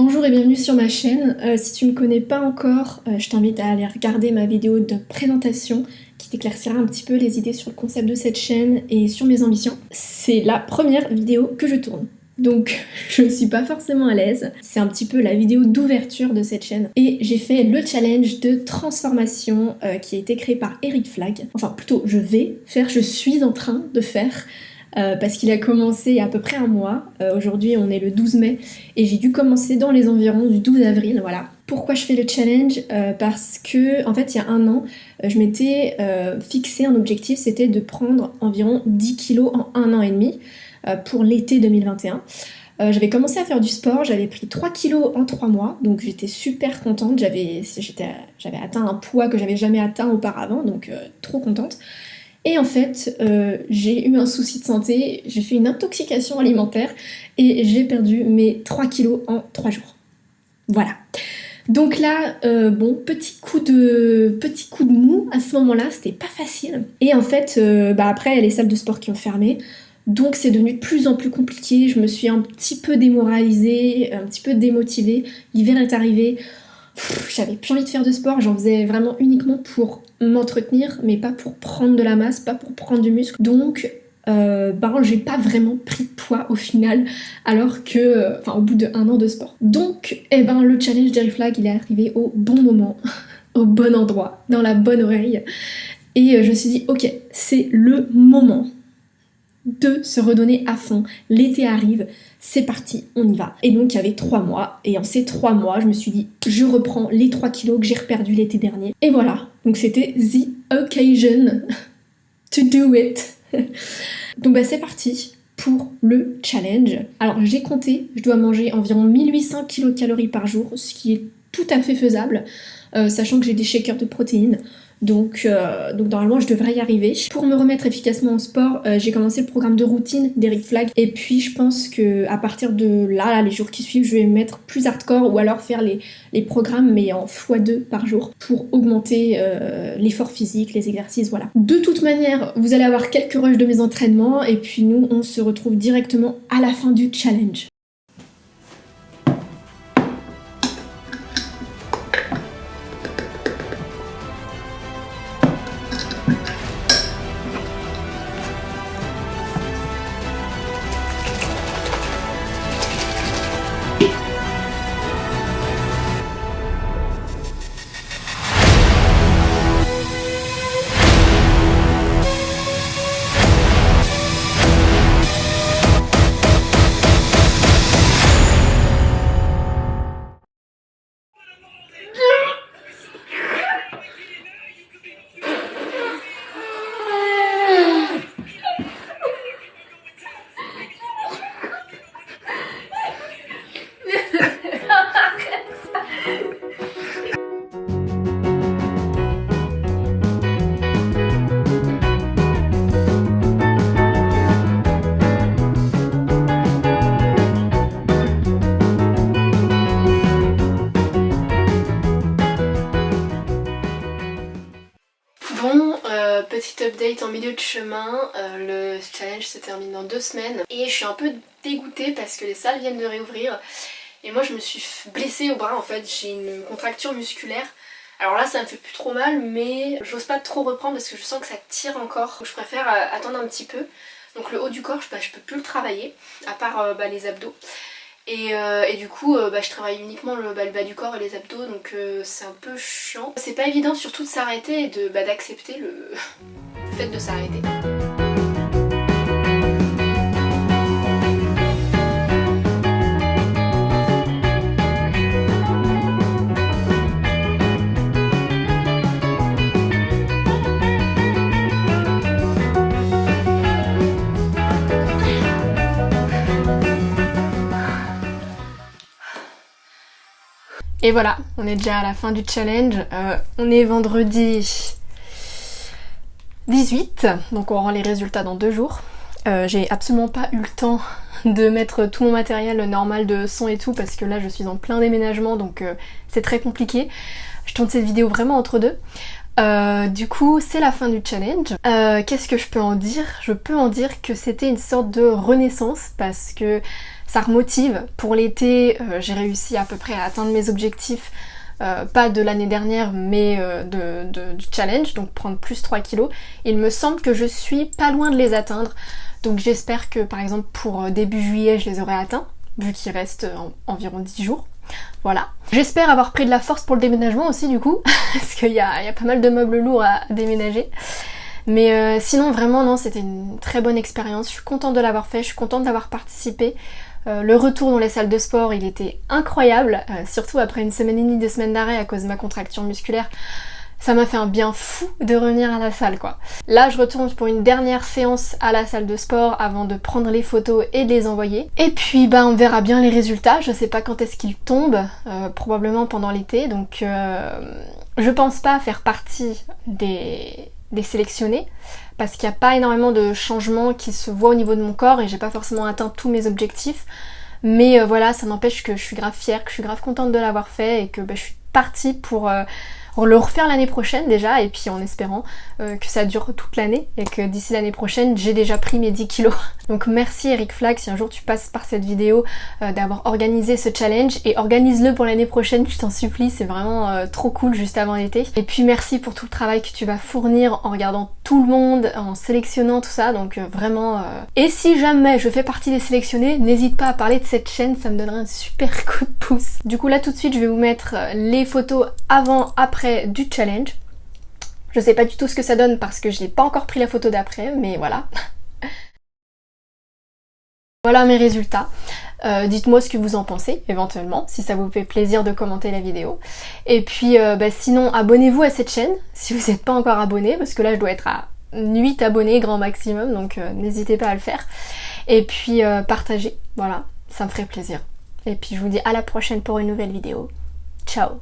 Bonjour et bienvenue sur ma chaîne. Si tu me connais pas encore, je t'invite à aller regarder ma vidéo de présentation qui t'éclaircira un petit peu les idées sur le concept de cette chaîne et sur mes ambitions. C'est la première vidéo que je tourne. Donc je ne suis pas forcément à l'aise, c'est un petit peu la vidéo d'ouverture de cette chaîne. Et j'ai fait le challenge de transformation qui a été créé par Eric Flag. Enfin plutôt je suis en train de faire parce qu'il a commencé il y a à peu près un mois. Aujourd'hui on est le 12 mai et j'ai dû commencer dans les environs du 12 avril, voilà. Pourquoi je fais le challenge? Parce que en fait il y a un an je m'étais fixé un objectif, c'était de prendre environ 10 kilos en un an et demi pour l'été 2021. J'avais commencé à faire du sport, j'avais pris 3 kilos en 3 mois, donc j'étais super contente, j'avais atteint un poids que j'avais jamais atteint auparavant, donc trop contente. Et en fait, j'ai eu un souci de santé, j'ai fait une intoxication alimentaire et j'ai perdu mes 3 kilos en 3 jours. Voilà. Donc là, petit coup de mou à ce moment-là, c'était pas facile. Et en fait, après, il y a les salles de sport qui ont fermé, donc c'est devenu de plus en plus compliqué, je me suis un petit peu démoralisée, un petit peu démotivée, l'hiver est arrivé, j'avais plus envie de faire de sport, j'en faisais vraiment uniquement pour m'entretenir, mais pas pour prendre de la masse, pas pour prendre du muscle. Donc j'ai pas vraiment pris de poids au final, alors que, au bout de 1 an de sport. Donc, le challenge d'Eric Flag, il est arrivé au bon moment, au bon endroit, dans la bonne oreille. Et je me suis dit, ok, c'est le moment de se redonner à fond. L'été arrive, c'est parti, on y va. Et donc il y avait 3 mois, et en ces 3 mois, je me suis dit, je reprends les 3 kilos que j'ai reperdus l'été dernier. Et voilà, donc c'était the occasion to do it. Donc c'est parti pour le challenge. Alors j'ai compté, je dois manger environ 1800 kcal par jour, ce qui est tout à fait faisable, sachant que j'ai des shakers de protéines. Donc normalement je devrais y arriver. Pour me remettre efficacement au sport, j'ai commencé le programme de routine d'Eric Flag, et puis je pense que à partir de là, les jours qui suivent, je vais mettre plus hardcore ou alors faire les programmes mais en x2 par jour pour augmenter l'effort physique, les exercices, voilà. De toute manière, vous allez avoir quelques rushs de mes entraînements et puis nous on se retrouve directement à la fin du challenge. Petit update en milieu de chemin, le challenge se termine dans 2 semaines et je suis un peu dégoûtée parce que les salles viennent de réouvrir et moi je me suis blessée au bras en fait, j'ai une contracture musculaire. Alors là ça me fait plus trop mal mais j'ose pas trop reprendre parce que je sens que ça tire encore, donc je préfère attendre un petit peu. Donc le haut du corps je peux plus le travailler à part les abdos. Et du coup je travaille uniquement le bas du corps et les abdos, donc c'est un peu chiant. C'est pas évident surtout de s'arrêter et d'accepter le fait de s'arrêter. Et voilà, on est déjà à la fin du challenge, on est vendredi 18, donc on rend les résultats dans 2 jours. J'ai absolument pas eu le temps de mettre tout mon matériel normal de son et tout parce que là je suis en plein déménagement, donc c'est très compliqué. Je tourne cette vidéo vraiment entre deux. Du coup, c'est la fin du challenge. Qu'est-ce que je peux en dire? Je peux en dire que c'était une sorte de renaissance parce que ça remotive. Pour l'été, j'ai réussi à peu près à atteindre mes objectifs, pas de l'année dernière, mais du challenge, donc prendre plus 3 kilos. Il me semble que je suis pas loin de les atteindre, donc j'espère que par exemple pour début juillet, je les aurai atteints, vu qu'il reste environ 10 jours. Voilà. J'espère avoir pris de la force pour le déménagement aussi du coup, parce qu'il y a pas mal de meubles lourds à déménager. Mais sinon vraiment non, c'était une très bonne expérience, je suis contente de l'avoir fait, je suis contente d'avoir participé. Le retour dans les salles de sport, il était incroyable, surtout après une semaine et demie, 2 semaines d'arrêt à cause de ma contraction musculaire. Ça m'a fait un bien fou de revenir à la salle quoi. Là je retourne pour une dernière séance à la salle de sport avant de prendre les photos et de les envoyer. Et puis bah on verra bien les résultats, je sais pas quand est-ce qu'ils tombent, probablement pendant l'été, donc je pense pas faire partie des sélectionnés parce qu'il n'y a pas énormément de changements qui se voient au niveau de mon corps et j'ai pas forcément atteint tous mes objectifs. Mais voilà, ça n'empêche que je suis grave fière, que je suis grave contente de l'avoir fait et que bah, je suis partie pour le refaire l'année prochaine déjà, et puis en espérant que ça dure toute l'année et que d'ici l'année prochaine j'ai déjà pris mes 10 kilos. Donc merci Eric Flag, si un jour tu passes par cette vidéo, d'avoir organisé ce challenge, et organise-le pour l'année prochaine, je t'en supplie, c'est vraiment trop cool juste avant l'été. Et puis merci pour tout le travail que tu vas fournir en regardant tout le monde, en sélectionnant tout ça, donc vraiment... Et si jamais je fais partie des sélectionnés, n'hésite pas à parler de cette chaîne, ça me donnerait un super coup de pouce. Du coup là tout de suite je vais vous mettre les photos avant, après du challenge. Je sais pas du tout ce que ça donne parce que je n'ai pas encore pris la photo d'après, mais voilà. Voilà mes résultats. Dites-moi ce que vous en pensez, éventuellement, si ça vous fait plaisir de commenter la vidéo. Et puis bah, sinon, abonnez-vous à cette chaîne, si vous n'êtes pas encore abonné, parce que là je dois être à 8 abonnés grand maximum, donc n'hésitez pas à le faire. Et puis partagez, voilà, ça me ferait plaisir. Et puis je vous dis à la prochaine pour une nouvelle vidéo. Ciao!